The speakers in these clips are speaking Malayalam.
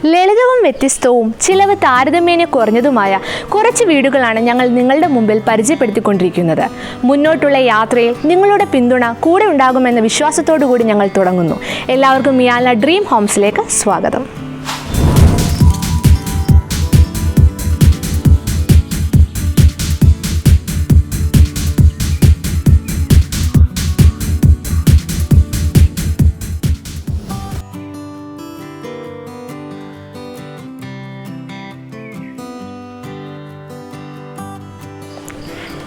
ലളിതവും വ്യത്യസ്തവും ചിലവ് താരതമ്യേന കുറഞ്ഞതുമായ കുറച്ച് വീടുകളാണ് ഞങ്ങൾ നിങ്ങളുടെ മുമ്പിൽ പരിചയപ്പെടുത്തിക്കൊണ്ടിരിക്കുന്നത്. മുന്നോട്ടുള്ള യാത്രയിൽ നിങ്ങളുടെ പിന്തുണ കൂടെ ഉണ്ടാകുമെന്ന വിശ്വാസത്തോടു കൂടി ഞങ്ങൾ തുടങ്ങുന്നു. എല്ലാവർക്കും മിയാൽന ഡ്രീം ഹോംസിലേക്ക് സ്വാഗതം.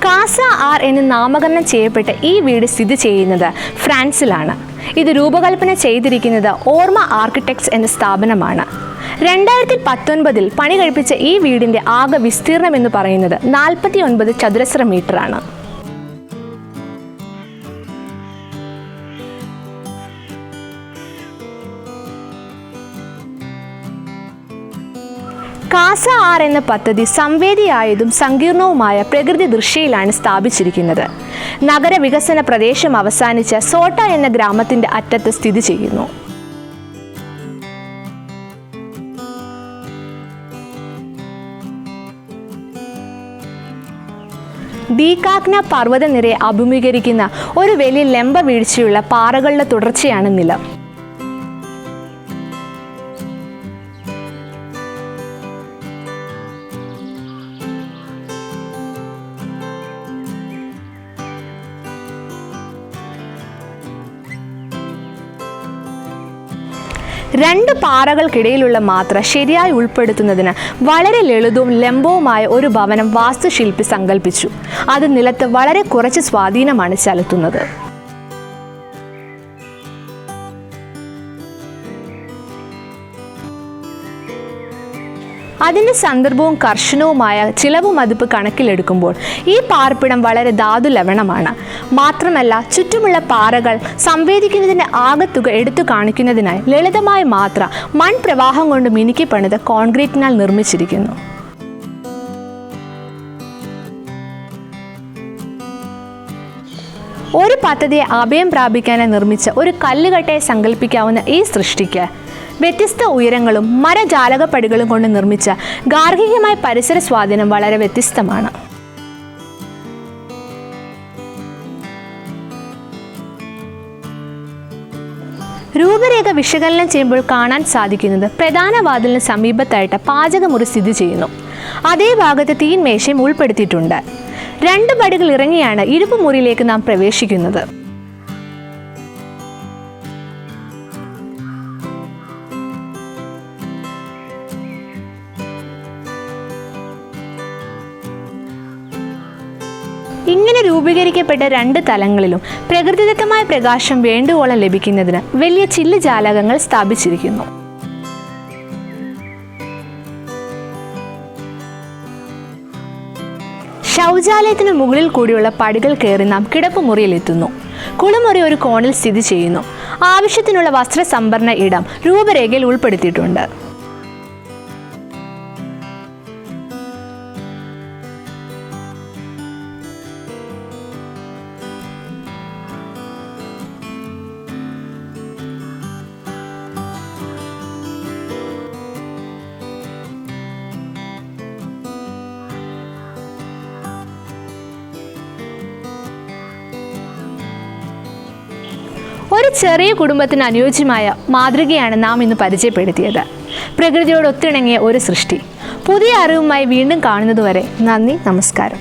കാസ ആർ എന്ന് നാമകരണം ചെയ്യപ്പെട്ട ഈ വീട് സ്ഥിതി ചെയ്യുന്നത് ഫ്രാൻസിലാണ്. ഇത് രൂപകൽപ്പന ചെയ്തിരിക്കുന്നത് ഓർമ ആർക്കിടെക്ട്സ് എന്ന സ്ഥാപനമാണ്. 2019 പണി കഴിപ്പിച്ച ഈ വീടിൻ്റെ ആകെ വിസ്തീർണം എന്ന് പറയുന്നത് 49 ചതുരശ്ര മീറ്ററാണ്. കാസ ആർ എന്ന പദ്ധതി സംവേദിയായതും സങ്കീർണവുമായ പ്രകൃതി ദൃശ്യയിലാണ് സ്ഥാപിച്ചിരിക്കുന്നത്. നഗരവികസന പ്രദേശം അവസാനിച്ച സോട്ട എന്ന ഗ്രാമത്തിന്റെ അറ്റത്ത് സ്ഥിതി ചെയ്യുന്നു. കാഗ്ന പർവ്വതനിരയെ അഭിമുഖീകരിക്കുന്ന ഒരു വലിയ ലംബ വീഴ്ചയുള്ള പാറകളുടെ തുടർച്ചയാണ് നിലം. രണ്ട് പാറകൾക്കിടയിലുള്ള മാത്ര ശരിയായി ഉൾപ്പെടുത്തുന്നതിന് വളരെ ലളിതവും ലംബവുമായ ഒരു ഭവനം വാസ്തുശില്പി സങ്കല്പിച്ചു. അത് നിലത്ത് വളരെ കുറച്ച് സ്വാധീനമാണ് ചെലുത്തുന്നത്. അതിൻ്റെ സന്ദർഭവും കർശനവുമായ ചിലവ് മതിപ്പ് കണക്കിലെടുക്കുമ്പോൾ ഈ പാർപ്പിടം വളരെ ധാതു ലവണമാണ്. മാത്രമല്ല ചുറ്റുമുള്ള പാറകൾ സംവേദിക്കുന്നതിൻ്റെ ആകത്തുക എടുത്തു കാണിക്കുന്നതിനായി ലളിതമായ മാത്ര മൺപ്രവാഹം കൊണ്ട് മിനുക്കി പണിത് കോൺക്രീറ്റിനാൽ നിർമ്മിച്ചിരിക്കുന്നു. ഒരു പദ്ധതിയെ അഭയം പ്രാപിക്കാനായി നിർമ്മിച്ച ഒരു കല്ലുകട്ടയെ സങ്കല്പിക്കാവുന്ന ഈ സൃഷ്ടിക്ക് വ്യത്യസ്ത ഉയരങ്ങളും മരജാലകപ്പടികളും കൊണ്ട് നിർമ്മിച്ച ഗാർഹികമായ പരിസര സ്വാധീനം വളരെ വ്യത്യസ്തമാണ്. രൂപരേഖ വിശകലനം ചെയ്യുമ്പോൾ കാണാൻ സാധിക്കുന്നത് പ്രധാന വാതിലിന് സമീപത്തായിട്ട് പാചകമുറി സ്ഥിതി ചെയ്യുന്നു. അതേ ഭാഗത്ത് തീൻമേശയും ഉൾപ്പെടുത്തിയിട്ടുണ്ട്. 2 പടികൾ ഇറങ്ങിയാണ് ഇരുപ്പ് മുറിയിലേക്ക് നാം പ്രവേശിക്കുന്നത്. ഇങ്ങനെ രൂപീകരിക്കപ്പെട്ട 2 തലങ്ങളിലും പ്രകൃതിദത്തമായ പ്രകാശം വേണ്ടുവോളം ലഭിക്കുന്നതിന് വലിയ ചില്ല് ജാലകങ്ങൾ സ്ഥാപിച്ചിരിക്കുന്നു. ശൗചാലയത്തിന് മുകളിൽ കൂടിയുള്ള പടികൾ കയറി നാം കിടപ്പുമുറിയിലെത്തുന്നു. കുളിമുറി ഒരു കോണിൽ സ്ഥിതി ചെയ്യുന്നു. ആവശ്യത്തിനുള്ള വസ്ത്ര സംഭരണ ഇടം രൂപരേഖയിൽ ഉൾപ്പെടുത്തിയിട്ടുണ്ട്. ഒരു ചെറിയ കുടുംബത്തിന് അനുയോജ്യമായ മാതൃകയാണ് നാം ഇന്ന് പരിചയപ്പെടുത്തിയത്. പ്രകൃതിയോട് ഒത്തിണങ്ങിയ ഒരു സൃഷ്ടി. പുതിയ അറിവുമായി വീണ്ടും കാണുന്നതുവരെ നന്ദി, നമസ്കാരം.